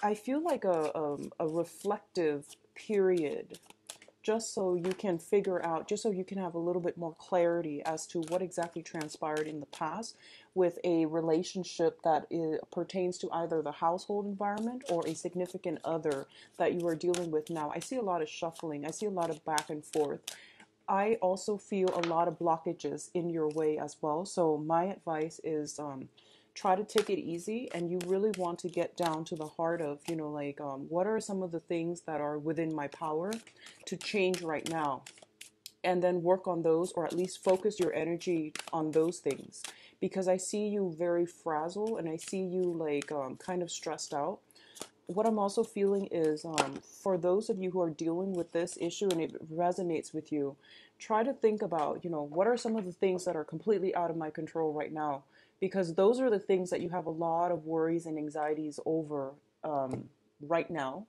I feel like a reflective period, just so you can figure out, just so you can have a little bit more clarity as to what exactly transpired in the past with a relationship that pertains to either the household environment or a significant other that you are dealing with now. I see a lot of shuffling, I see a lot of back and forth. I also feel a lot of blockages in your way as well. So my advice is try to take it easy, and you really want to get down to the heart of, like, what are some of the things that are within my power to change right now, and then work on those, or at least focus your energy on those things, because I see you very frazzled and I see you like kind of stressed out. What I'm also feeling is for those of you who are dealing with this issue and it resonates with you, try to think about, what are some of the things that are completely out of my control right now? Because those are the things that you have a lot of worries and anxieties over right now.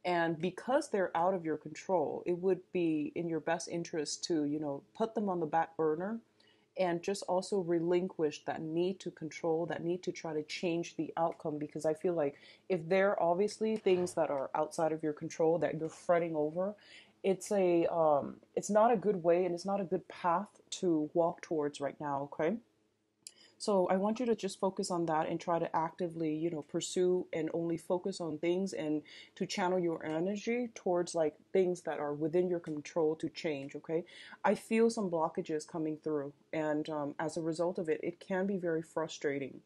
And because they're out of your control, it would be in your best interest to, put them on the back burner and just also relinquish that need to control, that need to try to change the outcome. Because I feel like if there are obviously things that are outside of your control that you're fretting over, it's not a good way and it's not a good path to walk towards right now. Okay. So I want you to just focus on that and try to actively, pursue and only focus on things, and to channel your energy towards like things that are within your control to change. Okay. I feel some blockages coming through, and as a result of it, it can be very frustrating.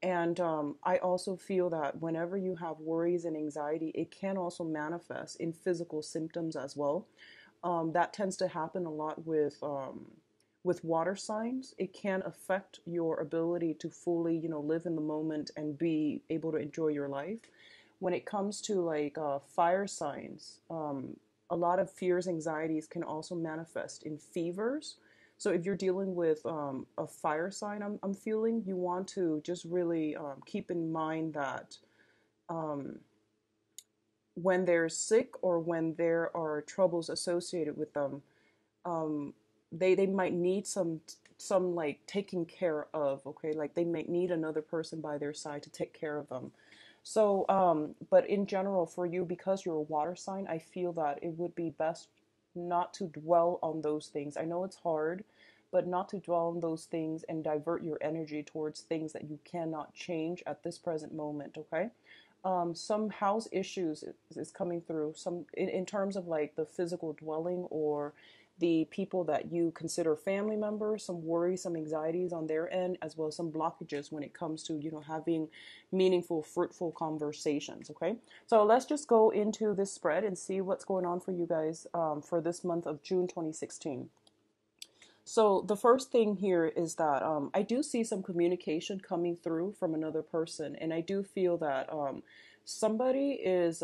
And I also feel that whenever you have worries and anxiety, it can also manifest in physical symptoms as well. That tends to happen a lot with water signs. It can affect your ability to fully, live in the moment and be able to enjoy your life. When it comes to like fire signs, a lot of fears, anxieties can also manifest in fevers. So if you're dealing with a fire sign, I'm feeling, you want to just really keep in mind that um, when they're sick or when there are troubles associated with them, um, they might need some like taking care of. Okay, like they might need another person by their side to take care of them. So but in general, for you, because you're a water sign, I feel that it would be best not to dwell on those things. I know it's hard, but not to dwell on those things and divert your energy towards things that you cannot change at this present moment. Okay. Some house issues is coming through, some in terms of like the physical dwelling or the people that you consider family members, some worries, some anxieties on their end, as well as some blockages when it comes to, having meaningful, fruitful conversations. Okay. So let's just go into this spread and see what's going on for you guys for this month of June 2016. So the first thing here is that I do see some communication coming through from another person, and I do feel that somebody is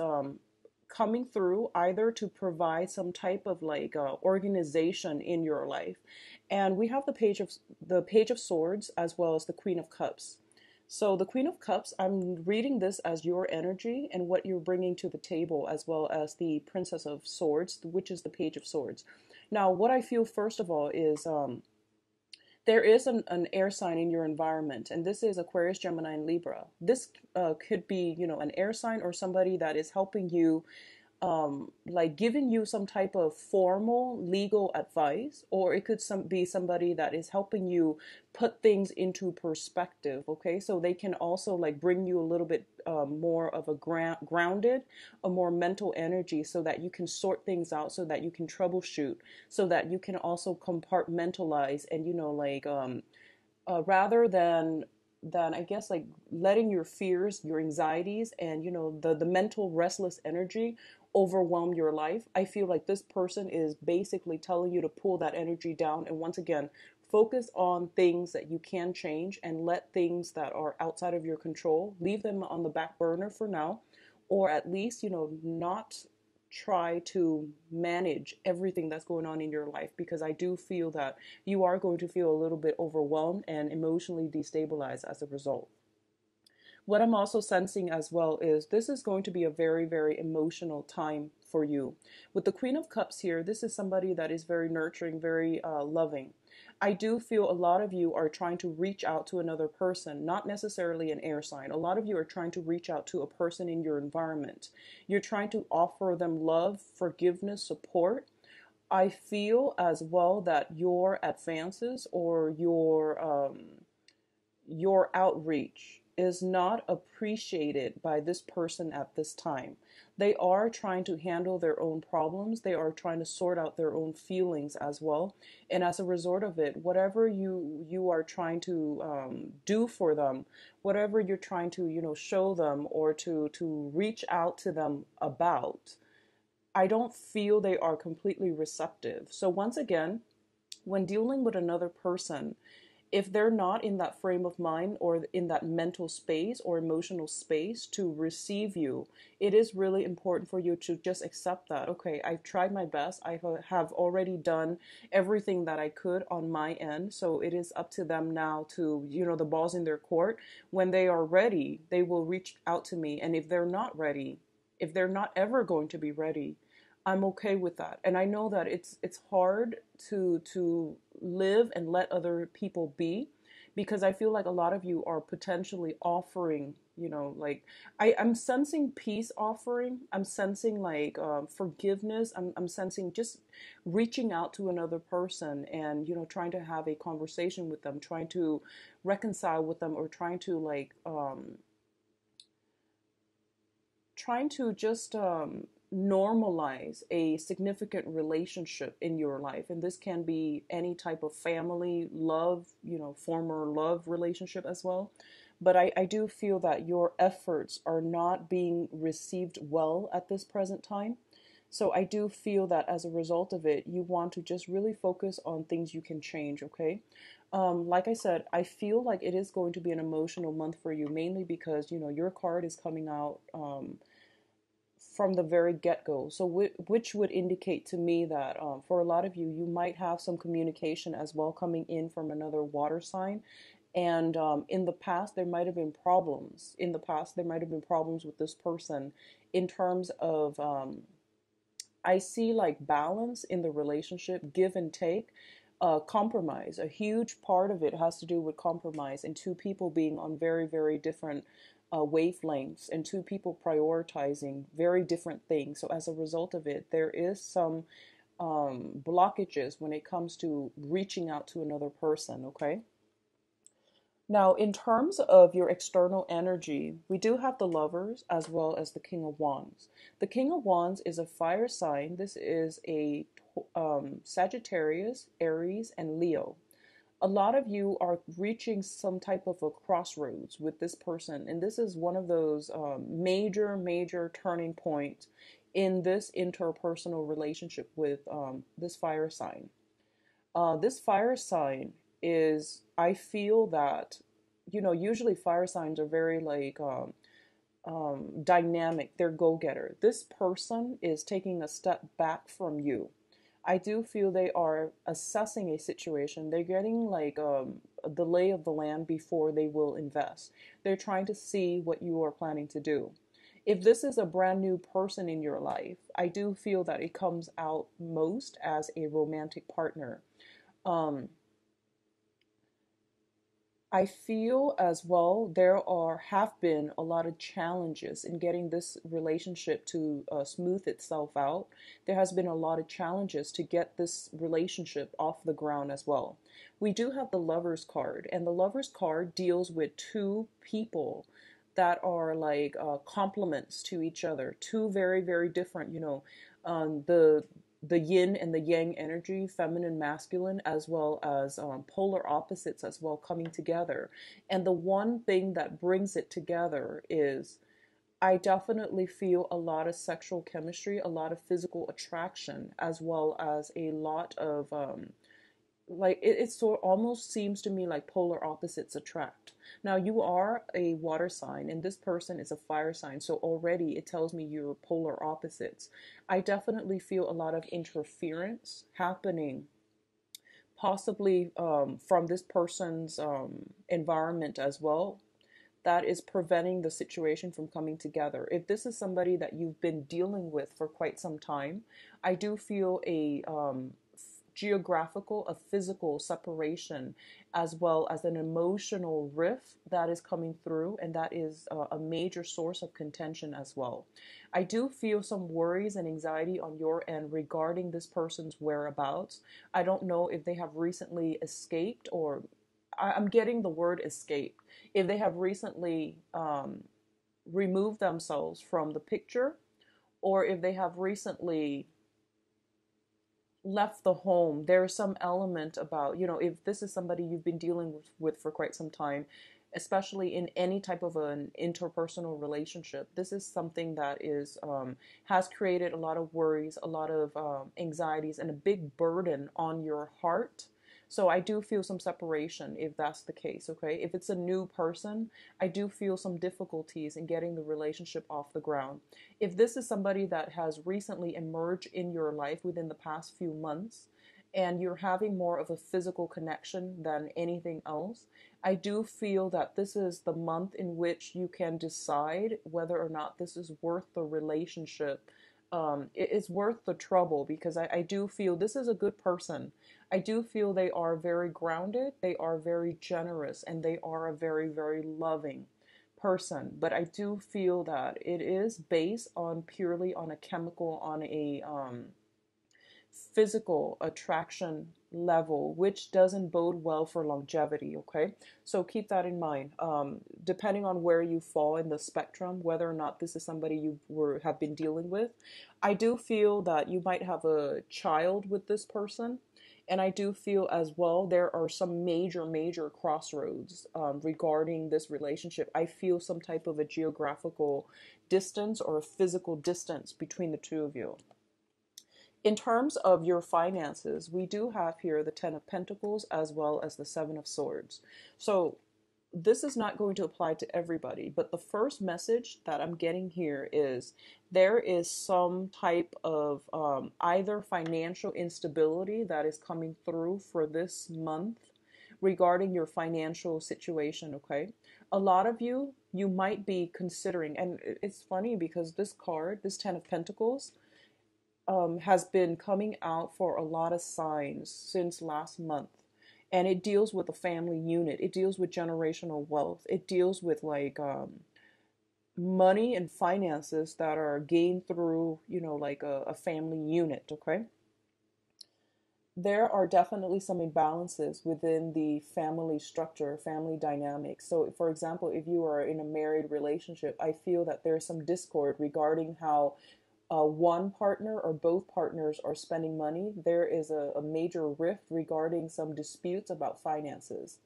coming through either to provide some type of like organization in your life. And we have the page of swords as well as the Queen of Cups. So the Queen of Cups, I'm reading this as your energy and what you're bringing to the table, as well as the Princess of Swords, which is the Page of Swords. Now, what I feel first of all is there is an air sign in your environment, and this is Aquarius, Gemini, and Libra. This could be, an air sign or somebody that is helping you, like giving you some type of formal legal advice, or it could be somebody that is helping you put things into perspective. Okay, so they can also like bring you a little bit more of a grounded, a more mental energy, so that you can sort things out, so that you can troubleshoot, so that you can also compartmentalize, and like rather than I guess like letting your fears, your anxieties, and the mental restless energy overwhelm your life. I feel like this person is basically telling you to pull that energy down, and once again focus on things that you can change, and let things that are outside of your control, leave them on the back burner for now, or at least not try to manage everything that's going on in your life, because I do feel that you are going to feel a little bit overwhelmed and emotionally destabilized as a result. What I'm also sensing as well is this is going to be a very, very emotional time for you. With the Queen of Cups here, this is somebody that is very nurturing, very loving. I do feel a lot of you are trying to reach out to another person, not necessarily an air sign. A lot of you are trying to reach out to a person in your environment. You're trying to offer them love, forgiveness, support. I feel as well that your advances or your outreach is not appreciated by this person at this time. They are trying to handle their own problems. They are trying to sort out their own feelings as well. And as a result of it, whatever you are trying to do for them, whatever you're trying to show them or to reach out to them about, I don't feel they are completely receptive. So once again, when dealing with another person, if they're not in that frame of mind or in that mental space or emotional space to receive you, it is really important for you to just accept that, okay, I've tried my best. I have already done everything that I could on my end. So it is up to them now to, the ball's in their court. When they are ready, they will reach out to me. And if they're not ready, if they're not ever going to be ready, I'm okay with that. And I know that it's hard to live and let other people be, because I feel like a lot of you are potentially offering, like I'm sensing peace offering. I'm sensing like forgiveness. I'm sensing just reaching out to another person and, trying to have a conversation with them, trying to reconcile with them, or trying to like trying to just normalize a significant relationship in your life. And this can be any type of family, love, former love relationship as well. But I do feel that your efforts are not being received well at this present time. So I do feel that as a result of it, you want to just really focus on things you can change, okay? Like I said, I feel like it is going to be an emotional month for you, mainly because, your card is coming out from the very get-go. So which would indicate to me that for a lot of you, you might have some communication as well coming in from another water sign. And in the past, there might have been problems. In the past, there might have been problems with this person in terms of, I see like balance in the relationship, give and take, compromise. A huge part of it has to do with compromise and two people being on very, very different wavelengths and two people prioritizing very different things. So as a result of it, there is some blockages when it comes to reaching out to another person, okay? Now, in terms of your external energy, we do have the Lovers as well as the King of Wands. The King of Wands is a fire sign. This is a Sagittarius, Aries, and Leo. A lot of you are reaching some type of a crossroads with this person, and this is one of those major turning points in this interpersonal relationship with this fire sign. This fire sign is, I feel that, usually fire signs are very like dynamic, they're go-getter. This person is taking a step back from you. I do feel they are assessing a situation. They're getting like the lay of the land before they will invest. They're trying to see what you are planning to do. If this is a brand new person in your life, I do feel that it comes out most as a romantic partner. Um, I feel as well have been a lot of challenges in getting this relationship to smooth itself out. There has been a lot of challenges to get this relationship off the ground as well. We do have the Lovers card, and the Lovers card deals with two people that are like complements to each other, two very, very different, the yin and the yang energy, feminine, masculine, as well as polar opposites as well coming together. And the one thing that brings it together is I definitely feel a lot of sexual chemistry, a lot of physical attraction, as well as a lot of like it sort almost seems to me like polar opposites attract. Now you are a water sign and this person is a fire sign, so already it tells me you're polar opposites. I definitely feel a lot of interference happening, possibly from this person's environment as well, that is preventing the situation from coming together. If this is somebody that you've been dealing with for quite some time, I do feel a geographical, a physical separation, as well as an emotional rift that is coming through, and that is a major source of contention as well. I do feel some worries and anxiety on your end regarding this person's whereabouts. I don't know if they have recently escaped, or I'm getting the word escape. If they have recently removed themselves from the picture, or if they have recently left the home. There's some element about, if this is somebody you've been dealing with for quite some time, especially in any type of an interpersonal relationship, this is something that is has created a lot of worries, a lot of anxieties, and a big burden on your heart. So I do feel some separation if that's the case, okay? If it's a new person, I do feel some difficulties in getting the relationship off the ground. If this is somebody that has recently emerged in your life within the past few months, and you're having more of a physical connection than anything else, I do feel that this is the month in which you can decide whether or not this is worth the relationship. It's worth the trouble, because I do feel this is a good person. I do feel they are very grounded, they are very generous, and they are a very, very loving person. But I do feel that it is based on purely on a chemical, on a physical attraction level, which doesn't bode well for longevity, okay? So keep that in mind. Depending on where you fall in the spectrum, whether or not this is somebody have been dealing with, I do feel that you might have a child with this person. And I do feel as well there are some major, major crossroads regarding this relationship. I feel some type of a geographical distance or a physical distance between the two of you. In terms of your finances, we do have here the Ten of Pentacles as well as the Seven of Swords. So this is not going to apply to everybody, but the first message that I'm getting here is there is some type of either financial instability that is coming through for this month regarding your financial situation, okay? A lot of you might be considering, and it's funny because this card, this Ten of Pentacles, has been coming out for a lot of signs since last month. And it deals with the family unit. It deals with generational wealth. It deals with like money and finances that are gained through, like a family unit, okay? There are definitely some imbalances within the family structure, family dynamics. So, for example, if you are in a married relationship, I feel that there's some discord regarding how one partner or both partners are spending money. There is a major rift regarding some disputes about finances.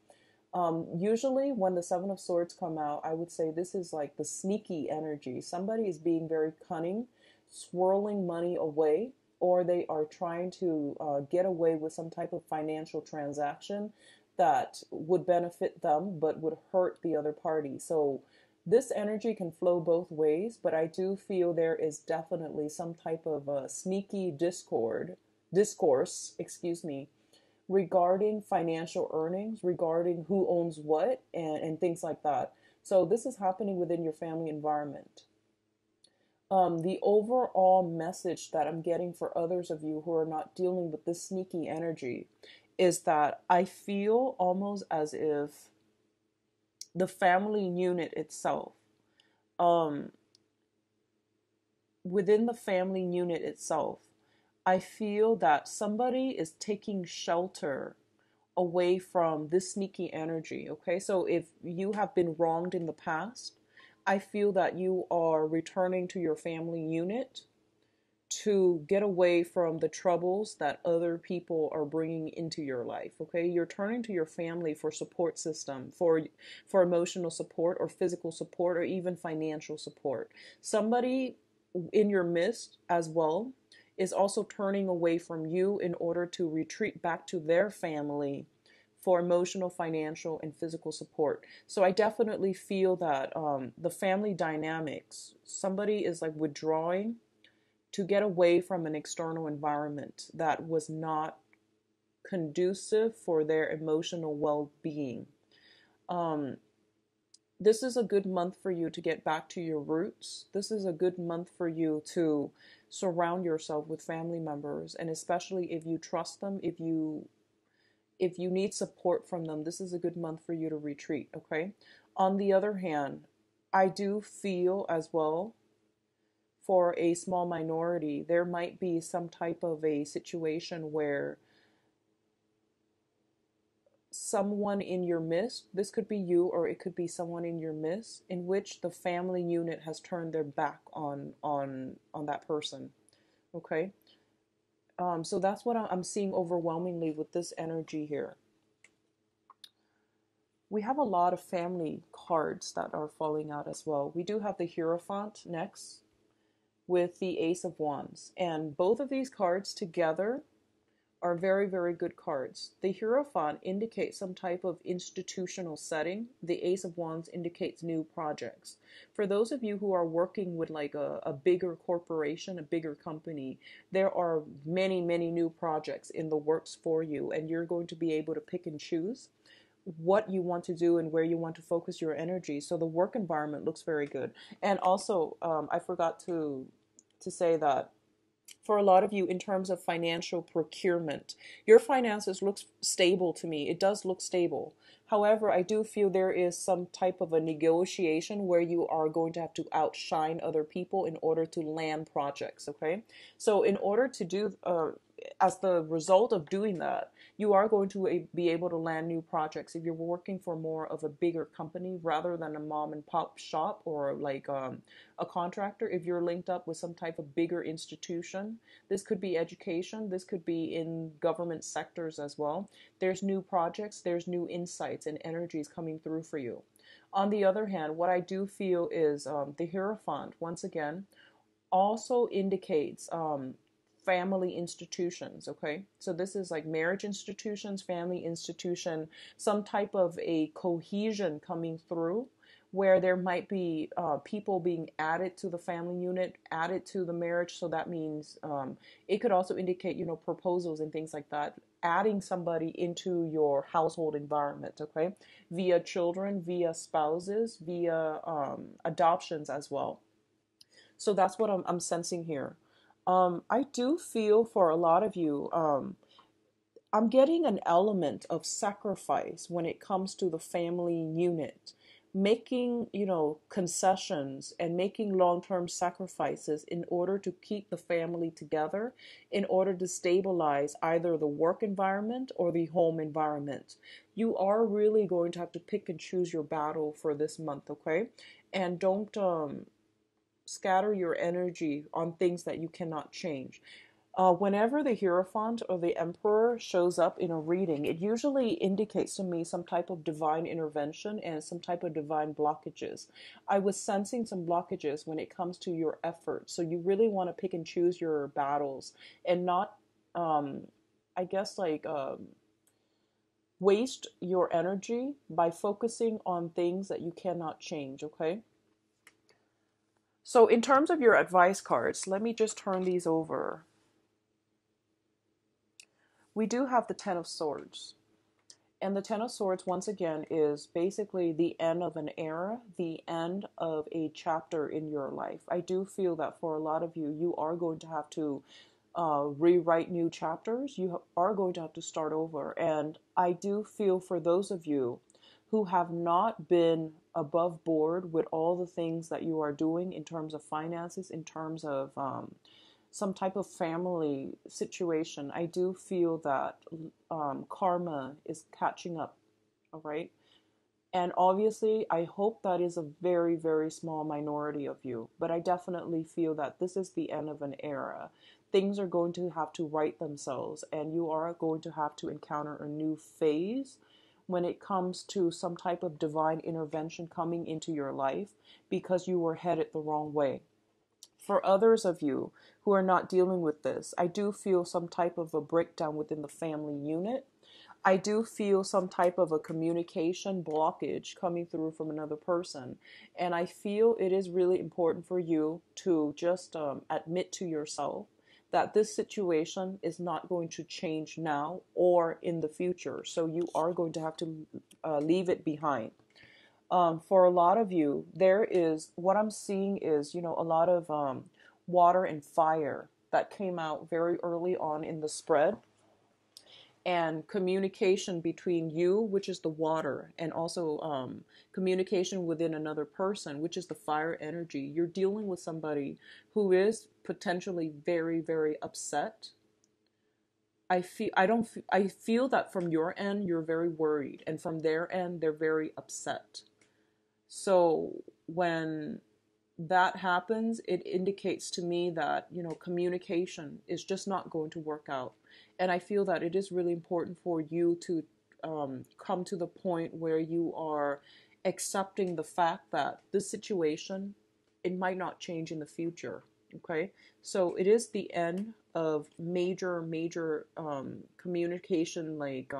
Usually when the Seven of Swords come out, I would say this is like the sneaky energy. Somebody is being very cunning, swirling money away, or they are trying to get away with some type of financial transaction that would benefit them but would hurt the other party. So this energy can flow both ways, but I do feel there is definitely some type of a sneaky discourse, regarding financial earnings, regarding who owns what, and things like that. So this is happening within your family environment. The overall message that I'm getting for others of you who are not dealing with this sneaky energy is that I feel almost as if the family unit itself, within the family unit itself, I feel that somebody is taking shelter away from this sneaky energy, okay? So if you have been wronged in the past, I feel that you are returning to your family unit to get away from the troubles that other people are bringing into your life, okay? You're turning to your family for support system, for emotional support or physical support or even financial support. Somebody in your midst as well is also turning away from you in order to retreat back to their family for emotional, financial, and physical support. So I definitely feel that the family dynamics, somebody is like withdrawing to get away from an external environment that was not conducive for their emotional well-being. This is a good month for you to get back to your roots. This is a good month for you to surround yourself with family members, and especially if you trust them, if you need support from them, this is a good month for you to retreat, okay? On the other hand, I do feel as well, for a small minority, there might be some type of a situation where someone in your midst, this could be you or it could be someone in your midst, in which the family unit has turned their back on that person, okay? So that's what I'm seeing overwhelmingly with this energy here. We have a lot of family cards that are falling out as well. We do have the Hierophant next with the Ace of Wands, and both of these cards together are very, very good cards. The Hierophant indicates some type of institutional setting. The Ace of Wands indicates new projects. For those of you who are working with like a bigger corporation, a bigger company, there are many, many new projects in the works for you, and you're going to be able to pick and choose what you want to do and where you want to focus your energy. So the work environment looks very good. And also, I forgot to say that for a lot of you, in terms of financial procurement, your finances looks stable to me. It does look stable. However, I do feel there is some type of a negotiation where you are going to have to outshine other people in order to land projects, okay? So in order to do, as the result of doing that, you are going to be able to land new projects if you're working for more of a bigger company rather than a mom and pop shop or like a contractor. If you're linked up with some type of bigger institution, this could be education, this could be in government sectors as well. There's new projects, there's new insights and energies coming through for you. On the other hand, what I do feel is the Hierophant, once again, also indicates family institutions, okay? So this is like marriage institutions, family institution, some type of a cohesion coming through where there might be people being added to the family unit, added to the marriage. So that means it could also indicate, you know, proposals and things like that, adding somebody into your household environment, okay? Via children, via spouses, via adoptions as well. So that's what I'm sensing here. I do feel for a lot of you, I'm getting an element of sacrifice when it comes to the family unit, making, you know, concessions and making long-term sacrifices in order to keep the family together, in order to stabilize either the work environment or the home environment. You are really going to have to pick and choose your battle for this month, okay? And don't scatter your energy on things that you cannot change. Whenever the Hierophant or the Emperor shows up in a reading, it usually indicates to me some type of divine intervention and some type of divine blockages. I was sensing some blockages when it comes to your effort. So you really want to pick and choose your battles and not, I guess, like, waste your energy by focusing on things that you cannot change, okay? So in terms of your advice cards, let me just turn these over. We do have the Ten of Swords. And the Ten of Swords, once again, is basically the end of an era, the end of a chapter in your life. I do feel that for a lot of you, you are going to have to rewrite new chapters. You are going to have to start over. And I do feel for those of you who have not been above board with all the things that you are doing in terms of finances, in terms of some type of family situation, I do feel that karma is catching up, all right? And obviously, I hope that is a very, very small minority of you, but I definitely feel that this is the end of an era. Things are going to have to right themselves, and you are going to have to encounter a new phase when it comes to some type of divine intervention coming into your life because you were headed the wrong way. For others of you who are not dealing with this, I do feel some type of a breakdown within the family unit. I do feel some type of a communication blockage coming through from another person. And I feel it is really important for you to just admit to yourself that this situation is not going to change now or in the future. So you are going to have to leave it behind. For a lot of you, there is, what I'm seeing is, you know, a lot of water and fire that came out very early on in the spread, and communication between you, which is the water, and also communication within another person, which is the fire energy. You're dealing with somebody who is potentially very, very upset. I feel that from your end you're very worried, and from their end they're very upset. So when that happens, it indicates to me that, communication is just not going to work out. And I feel that it is really important for you to come to the point where you are accepting the fact that this situation, it might not change in the future. Okay, so it is the end of major communication, like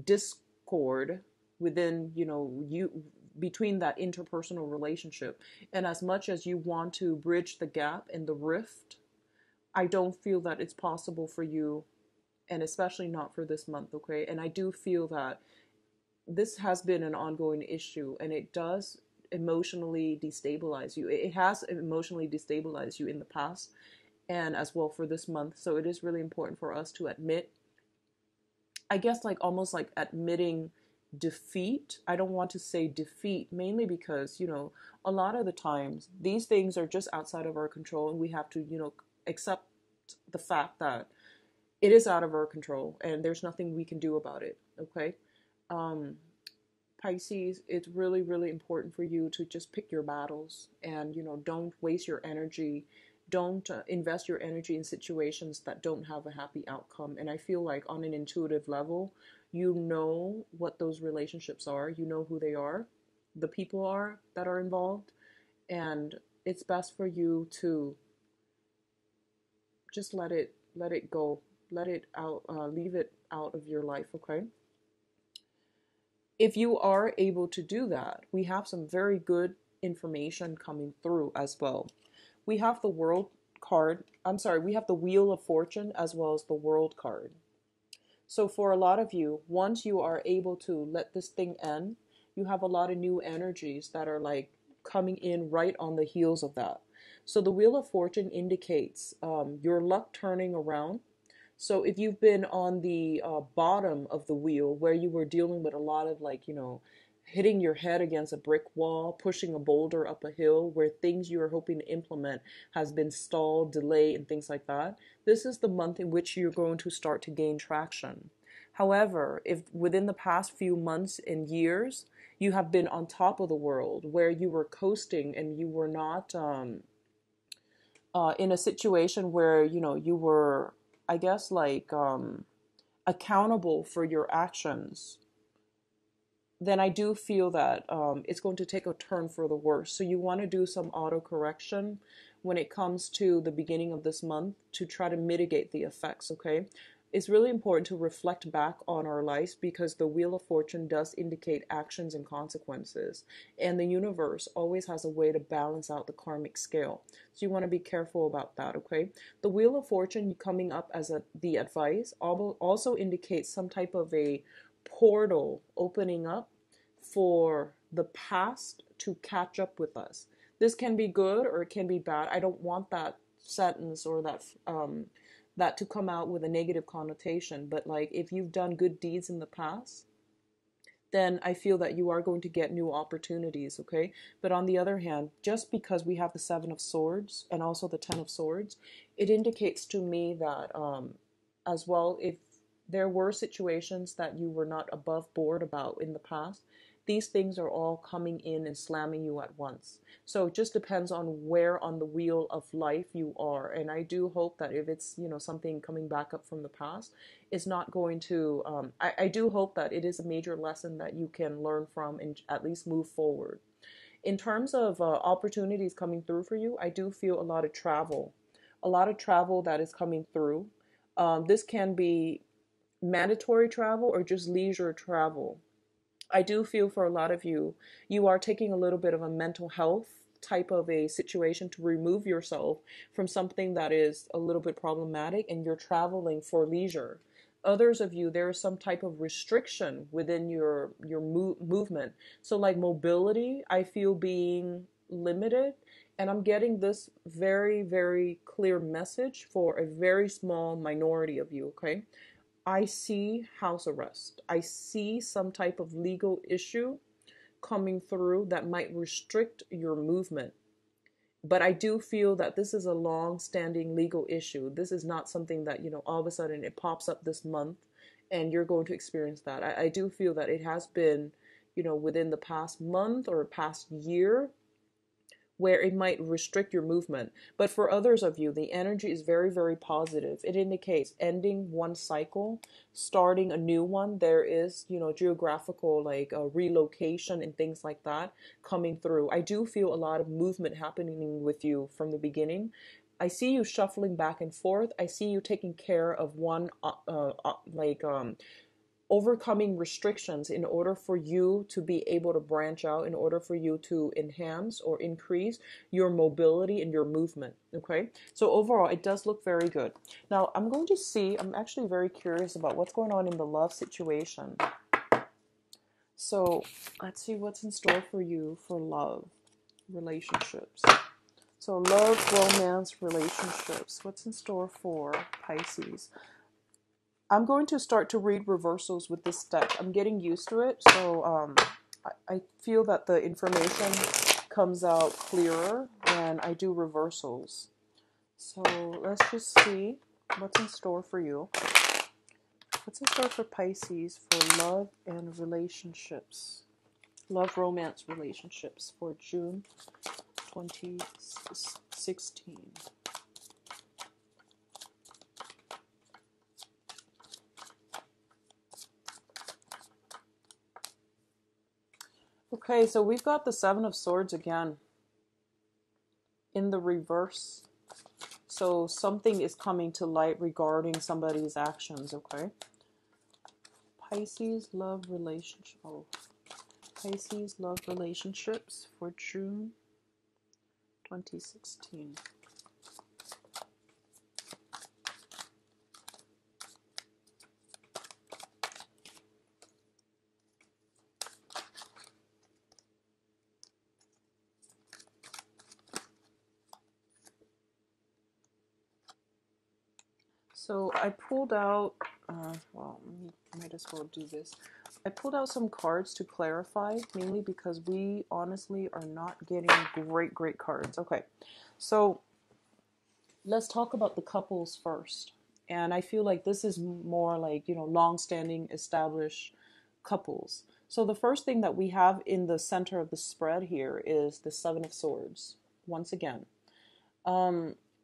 discord within, you, between that interpersonal relationship. And as much as you want to bridge the gap and the rift, I don't feel that it's possible for you, and especially not for this month. Okay, and I do feel that this has been an ongoing issue, and it does emotionally destabilize you. It has emotionally destabilized you in the past, and as well for this month. So it is really important for us to admit, I guess, like almost like admitting defeat. I don't want to say defeat, mainly because, a lot of the times these things are just outside of our control, and we have to, accept the fact that it is out of our control and there's nothing we can do about it. Okay. Pisces, it's really, really important for you to just pick your battles, and, don't waste your energy. Don't invest your energy in situations that don't have a happy outcome. And I feel like on an intuitive level, you know what those relationships are. You know who they are, the people are that are involved. And it's best for you to just let it go, let it out, leave it out of your life. Okay. If you are able to do that, we have some very good information coming through as well. We have the World card. I'm sorry, we have the Wheel of Fortune as well as the World card. So for a lot of you, once you are able to let this thing end, you have a lot of new energies that are like coming in right on the heels of that. So the Wheel of Fortune indicates your luck turning around. So if you've been on the bottom of the wheel, where you were dealing with a lot of, like, hitting your head against a brick wall, pushing a boulder up a hill, where things you were hoping to implement has been stalled, delayed, and things like that, this is the month in which you're going to start to gain traction. However, if within the past few months and years, you have been on top of the world, where you were coasting and you were not in a situation where, you were, I guess, like accountable for your actions, then I do feel that it's going to take a turn for the worse. So you want to do some auto correction when it comes to the beginning of this month to try to mitigate the effects. Okay. It's really important to reflect back on our lives, because the Wheel of Fortune does indicate actions and consequences. And the universe always has a way to balance out the karmic scale. So you want to be careful about that, okay? The Wheel of Fortune coming up as the advice also indicates some type of a portal opening up for the past to catch up with us. This can be good or it can be bad. I don't want that sentence or that to come out with a negative connotation, but like if you've done good deeds in the past, then I feel that you are going to get new opportunities, okay? But on the other hand, just because we have the Seven of Swords and also the Ten of Swords, it indicates to me that as well, if there were situations that you were not above board about in the past, these things are all coming in and slamming you at once. So it just depends on where on the wheel of life you are. And I do hope that if it's, something coming back up from the past, it's not going to, I do hope that it is a major lesson that you can learn from and at least move forward. In terms of opportunities coming through for you, I do feel a lot of travel that is coming through. This can be mandatory travel or just leisure travel. I do feel for a lot of you, you are taking a little bit of a mental health type of a situation to remove yourself from something that is a little bit problematic, and you're traveling for leisure. Others of you, there is some type of restriction within your movement. So like mobility, I feel being limited, And I'm getting this very, very clear message for a very small minority of you, okay? I see house arrest. I see some type of legal issue coming through that might restrict your movement. But I do feel that this is a long-standing legal issue. This is not something that, all of a sudden it pops up this month and you're going to experience that. I do feel that it has been, within the past month or past year, where it might restrict your movement. But for others of you, the energy is very, very positive. It indicates ending one cycle, starting a new one. There is, geographical like relocation and things like that coming through. I do feel a lot of movement happening with you from the beginning. I see you shuffling back and forth. I see you taking care of one overcoming restrictions in order for you to be able to branch out, in order for you to enhance or increase your mobility and your movement. Okay, so overall it does look very good. Now I'm actually very curious about what's going on in the love situation. So let's see what's in store for you for love, relationships. So love, romance, relationships. What's in store for Pisces? I'm going to start to read reversals with this deck. I'm getting used to it, so I feel that the information comes out clearer when I do reversals. So let's just see what's in store for you. What's in store for Pisces for love and relationships? Love, romance, relationships for June 2016. Okay, so we've got the Seven of Swords again in the reverse. So something is coming to light regarding somebody's actions, okay? Pisces love relationship. Oh, Pisces love relationships for June 2016. So I pulled out, well, might as well do this. I pulled out some cards to clarify, mainly because we honestly are not getting great cards. Okay, so let's talk about the couples first. And I feel like this is more like, long-standing, established couples. So the first thing that we have in the center of the spread here is the Seven of Swords, once again.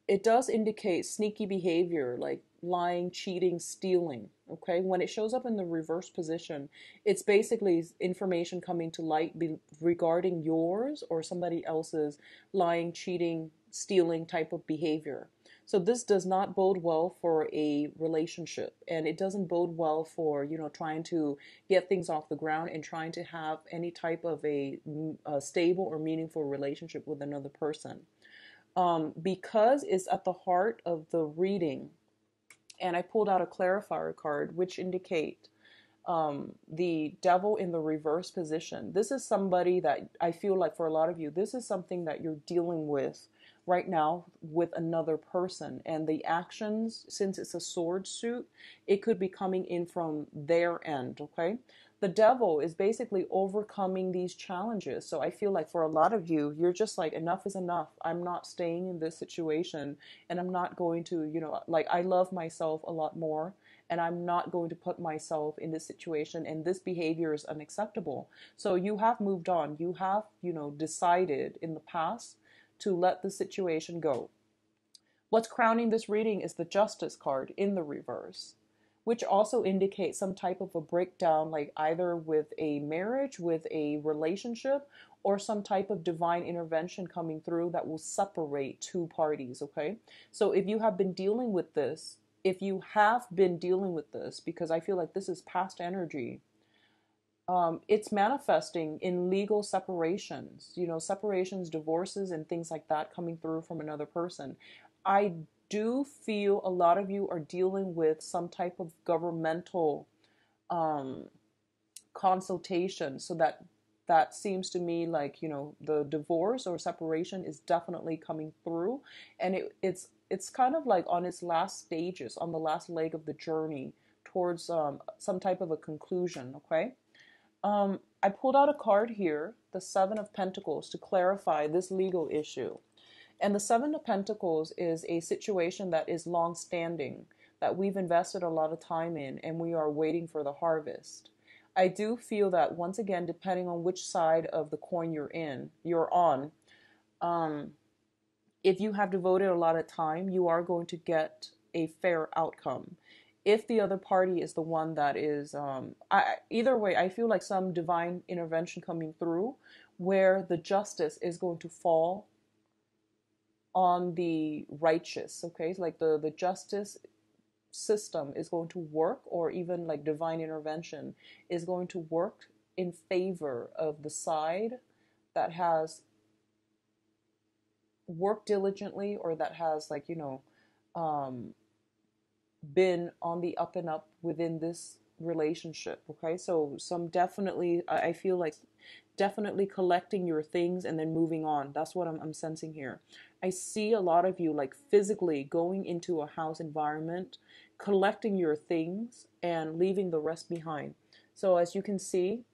It does indicate sneaky behavior, like lying, cheating, stealing. Okay, when it shows up in the reverse position, it's basically information coming to light regarding yours or somebody else's lying, cheating, stealing type of behavior. So this does not bode well for a relationship, and it doesn't bode well for, trying to get things off the ground and trying to have any type of a stable or meaningful relationship with another person. Because it's at the heart of the reading, and I pulled out a clarifier card which indicate the devil in the reverse position. This is somebody that I feel like for a lot of you, this is something that you're dealing with right now with another person, and the actions, since it's a sword suit, it could be coming in from their end. Okay, the devil is basically overcoming these challenges. So I feel like for a lot of you, you're just like, enough is enough. I'm not staying in this situation, and I'm not going to, like, I love myself a lot more, and I'm not going to put myself in this situation, and this behavior is unacceptable. So you have moved on. You have, decided in the past to let the situation go. What's crowning this reading is the Justice card in the reverse, which also indicates some type of a breakdown, like either with a marriage, with a relationship, or some type of divine intervention coming through that will separate two parties, okay? So if you have been dealing with this, because I feel like this is past energy, it's manifesting in legal separations, separations, divorces, and things like that coming through from another person. I do feel a lot of you are dealing with some type of governmental consultation, so that that seems to me like, the divorce or separation is definitely coming through, and it's kind of like on its last stages, on the last leg of the journey towards some type of a conclusion. Okay. I pulled out a card here, the Seven of Pentacles, to clarify this legal issue. And the Seven of Pentacles is a situation that is long standing, that we've invested a lot of time in, and we are waiting for the harvest. I do feel that, once again, depending on which side of the coin you're on, if you have devoted a lot of time, you are going to get a fair outcome. If the other party is the one that is, either way, I feel like some divine intervention coming through where the justice is going to fall on the righteous. Okay, like the justice system is going to work, or even like divine intervention is going to work in favor of the side that has worked diligently, or that has, like, been on the up and up within this relationship. Okay, so some definitely, I feel like definitely collecting your things and then moving on. That's what I'm sensing here. I see a lot of you like physically going into a house environment, collecting your things and leaving the rest behind. So as you can see,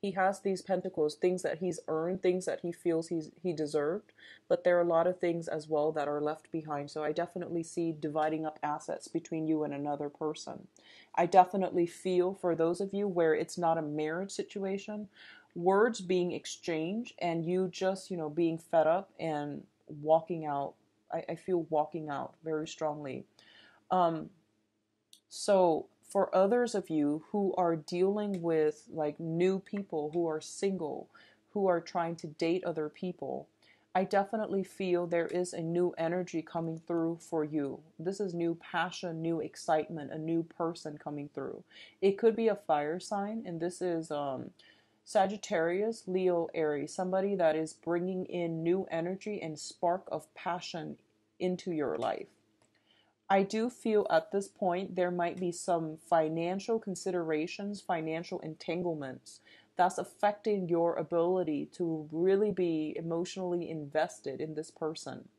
he has these pentacles, things that he's earned, things that he feels he deserved, but there are a lot of things as well that are left behind. So I definitely see dividing up assets between you and another person. I definitely feel for those of you where it's not a marriage situation, words being exchanged and you just, being fed up and walking out. I feel walking out very strongly. So for others of you who are dealing with like new people who are single, who are trying to date other people, I definitely feel there is a new energy coming through for you. This is new passion, new excitement, a new person coming through. It could be a fire sign, and this is Sagittarius, Leo, Aries, somebody that is bringing in new energy and spark of passion into your life. I do feel at this point there might be some financial considerations, financial entanglements that's affecting your ability to really be emotionally invested in this person.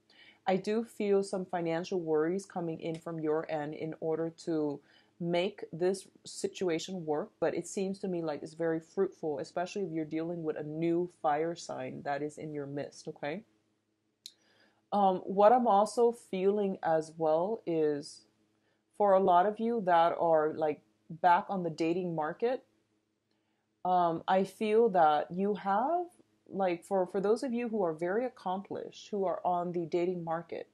I do feel some financial worries coming in from your end in order to make this situation work, but it seems to me like it's very fruitful, especially if you're dealing with a new fire sign that is in your midst, okay? What I'm also feeling as well is, for a lot of you that are like back on the dating market, I feel that you have, like, for those of you who are very accomplished, who are on the dating market,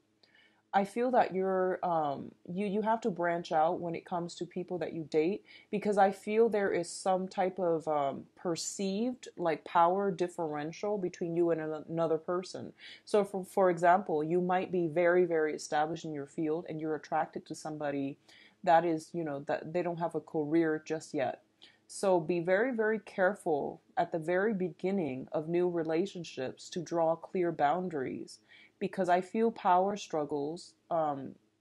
I feel that you have to branch out when it comes to people that you date, because I feel there is some type of perceived like power differential between you and another person. So for example, you might be very, very established in your field and you're attracted to somebody that is, that they don't have a career just yet. So be very, very careful at the very beginning of new relationships to draw clear boundaries, because I feel power struggles,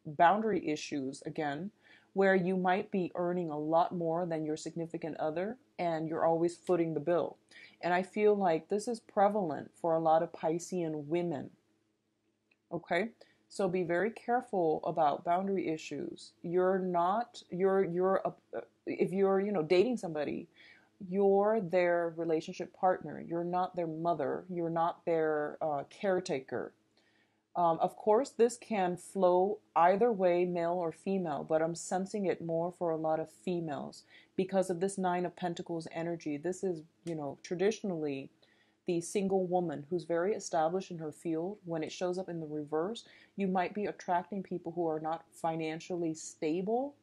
boundary issues again, where you might be earning a lot more than your significant other and you're always footing the bill. And I feel like this is prevalent for a lot of Piscean women. Okay? So be very careful about boundary issues. If you're, dating somebody, you're their relationship partner. You're not their mother. You're not their caretaker. Of course, this can flow either way, male or female, but I'm sensing it more for a lot of females because of this Nine of Pentacles energy. This is, traditionally the single woman who's very established in her field. When it shows up in the reverse, you might be attracting people who are not financially stable.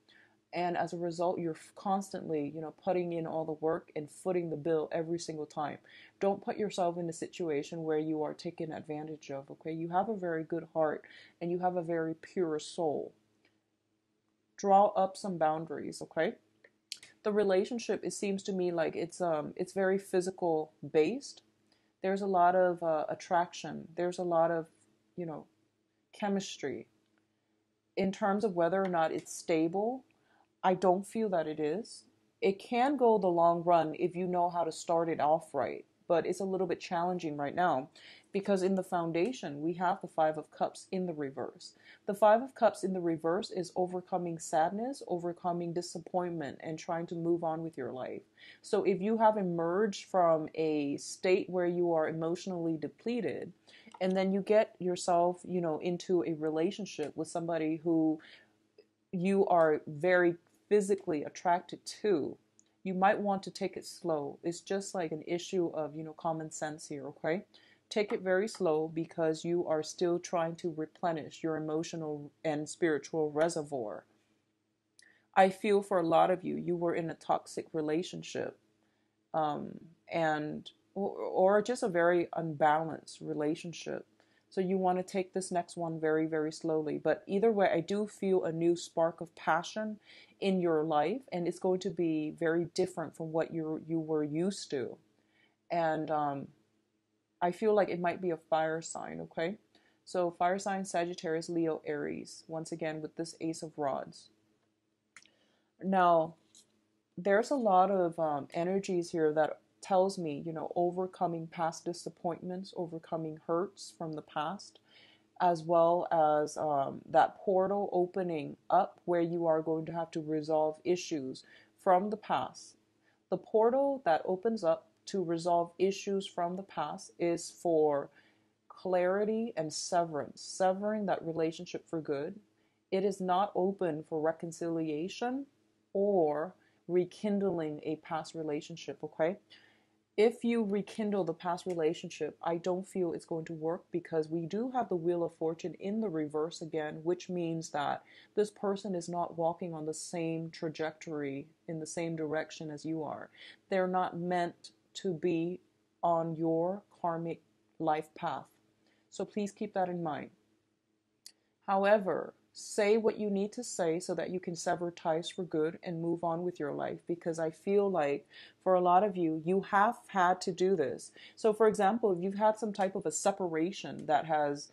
And as a result, you're constantly, putting in all the work and footing the bill every single time. Don't put yourself in a situation where you are taken advantage of, okay? You have a very good heart and you have a very pure soul. Draw up some boundaries, okay? The relationship, it seems to me like it's very physical based. There's a lot of attraction. There's a lot of, chemistry. In terms of whether or not it's stable, I don't feel that it is. It can go the long run if you know how to start it off right, but it's a little bit challenging right now because in the foundation we have the Five of Cups in the reverse. The Five of Cups in the reverse is overcoming sadness, overcoming disappointment, and trying to move on with your life. So if you have emerged from a state where you are emotionally depleted, and then you get yourself, into a relationship with somebody who you are very physically attracted to, you might want to take it slow. It's just like an issue of, common sense here, okay? Take it very slow because you are still trying to replenish your emotional and spiritual reservoir. I feel for a lot of you, you were in a toxic relationship, and or just a very unbalanced relationship. So you want to take this next one very, very slowly. But either way, I do feel a new spark of passion in your life, and it's going to be very different from what you were used to. And I feel like it might be a fire sign, okay? So fire sign, Sagittarius, Leo, Aries, once again with this Ace of Rods. Now, there's a lot of energies here that tells me, overcoming past disappointments, overcoming hurts from the past, as well as that portal opening up where you are going to have to resolve issues from the past. The portal that opens up to resolve issues from the past is for clarity and severance, severing that relationship for good. It is not open for reconciliation or rekindling a past relationship, okay? If you rekindle the past relationship, I don't feel it's going to work because we do have the Wheel of Fortune in the reverse again, which means that this person is not walking on the same trajectory in the same direction as you are. They're not meant to be on your karmic life path. So please keep that in mind. However, say what you need to say so that you can sever ties for good and move on with your life, because I feel like for a lot of you, you have had to do this. So for example, if you've had some type of a separation that has,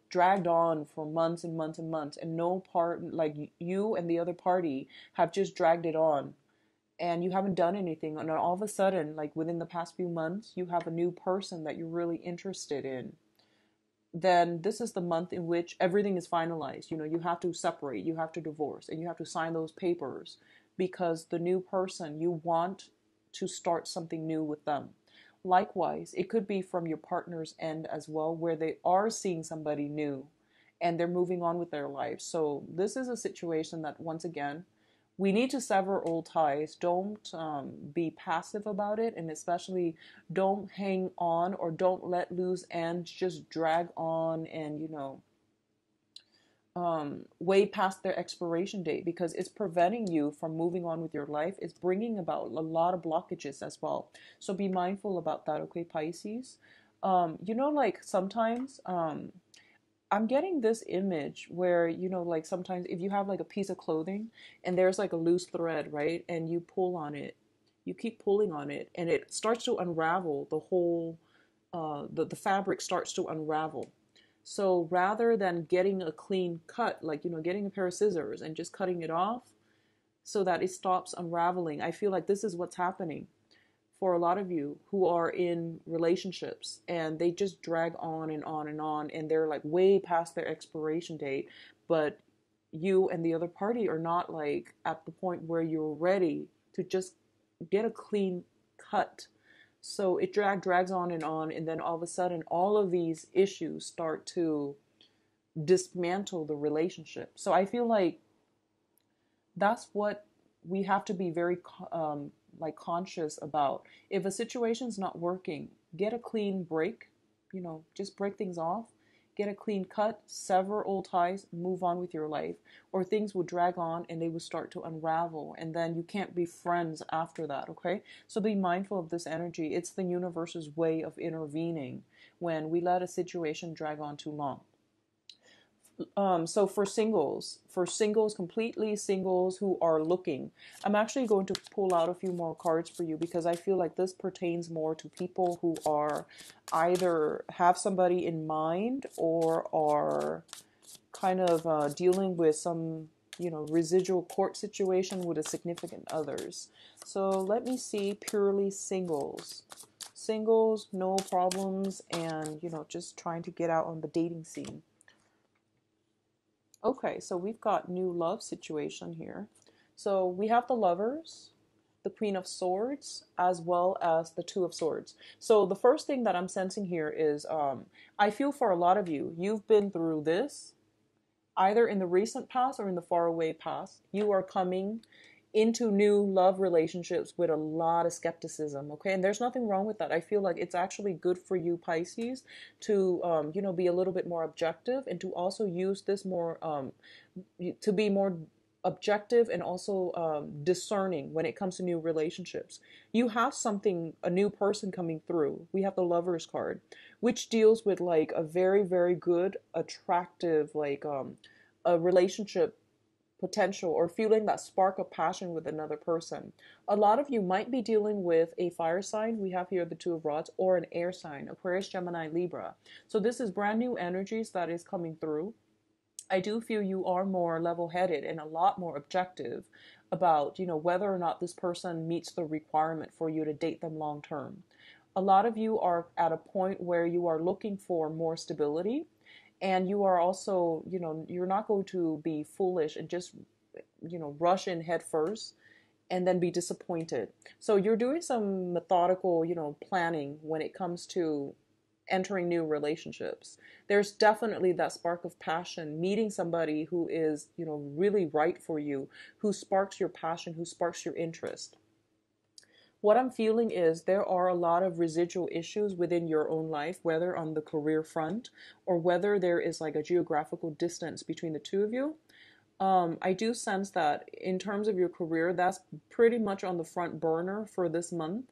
dragged on for months and months and months, and no part, like you and the other party have just dragged it on and you haven't done anything, and all of a sudden, like within the past few months, you have a new person that you're really interested in, then this is the month in which everything is finalized. You have to separate, you have to divorce, and you have to sign those papers because the new person, you want to start something new with them. Likewise, it could be from your partner's end as well, where they are seeing somebody new and they're moving on with their life. So this is a situation that, once again, we need to sever old ties. Don't be passive about it, and especially don't hang on or don't let loose ends just drag on and way past their expiration date, because it's preventing you from moving on with your life. It's bringing about a lot of blockages as well. So be mindful about that, okay, Pisces? Like sometimes I'm getting this image where, like sometimes if you have like a piece of clothing and there's like a loose thread, right? And you pull on it, you keep pulling on it, and it starts to unravel the whole, the fabric starts to unravel. So rather than getting a clean cut, like, getting a pair of scissors and just cutting it off so that it stops unraveling, I feel like this is what's happening for a lot of you who are in relationships and they just drag on and on and on, and they're like way past their expiration date, but you and the other party are not like at the point where you're ready to just get a clean cut. So it drags on, and then all of a sudden all of these issues start to dismantle the relationship. So I feel like that's what we have to be very conscious about. If a situation's not working, get a clean break, just break things off, get a clean cut, sever old ties, move on with your life, or things will drag on and they will start to unravel, and then you can't be friends after that, okay? So be mindful of this energy. It's the universe's way of intervening when we let a situation drag on too long. So for singles, completely singles who are looking, I'm actually going to pull out a few more cards for you because I feel like this pertains more to people who are either have somebody in mind or are kind of dealing with some residual court situation with a significant others. So let me see purely singles. Singles, no problems, and, just trying to get out on the dating scene. Okay, so we've got new love situation here. So we have the Lovers, the Queen of Swords, as well as the Two of Swords. So the first thing that I'm sensing here is I feel for a lot of you, you've been through this either in the recent past or in the faraway past. You are coming into new love relationships with a lot of skepticism, okay? And there's nothing wrong with that. I feel like it's actually good for you, Pisces, to be a little bit more objective, and to also use this more to be more objective and also discerning when it comes to new relationships. You have something, a new person coming through. We have the Lovers card, which deals with like a very, very good, attractive, like a relationship potential, or feeling that spark of passion with another person. A lot of you might be dealing with a fire sign. We have here the Two of Rods, or an air sign, Aquarius, Gemini, Libra. So this is brand new energies that is coming through. I do feel you are more level-headed and a lot more objective about, whether or not this person meets the requirement for you to date them long term. A lot of you are at a point where you are looking for more stability, and you are also, you're not going to be foolish and just, rush in head first and then be disappointed. So you're doing some methodical, planning when it comes to entering new relationships. There's definitely that spark of passion, meeting somebody who is, really right for you, who sparks your passion, who sparks your interest. What I'm feeling is there are a lot of residual issues within your own life, whether on the career front or whether there is like a geographical distance between the two of you. I do sense that in terms of your career, that's pretty much on the front burner for this month.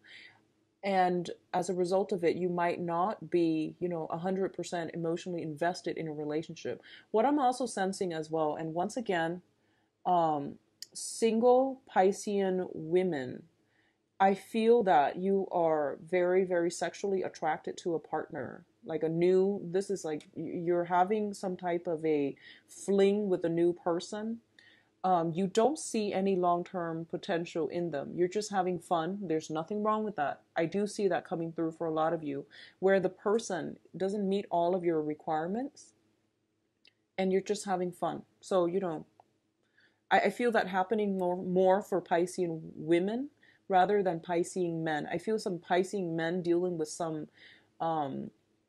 And as a result of it, you might not be, 100% emotionally invested in a relationship. What I'm also sensing as well, and once again, single Piscean women, I feel that you are very, very sexually attracted to a partner. Like this is like you're having some type of a fling with a new person. You don't see any long-term potential in them. You're just having fun. There's nothing wrong with that. I do see that coming through for a lot of you, where the person doesn't meet all of your requirements and you're just having fun. So, I feel that happening more for Piscean women rather than Piscean men. I feel some Piscean men dealing with some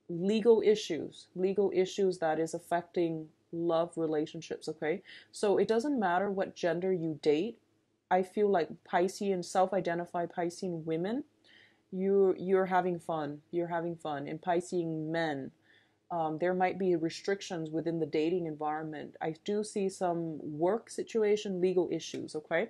legal issues that is affecting love relationships, okay? So it doesn't matter what gender you date. I feel like Piscean, self-identified Piscean women, you're having fun. You're having fun. And Piscean men, there might be restrictions within the dating environment. I do see some work situation, legal issues, okay?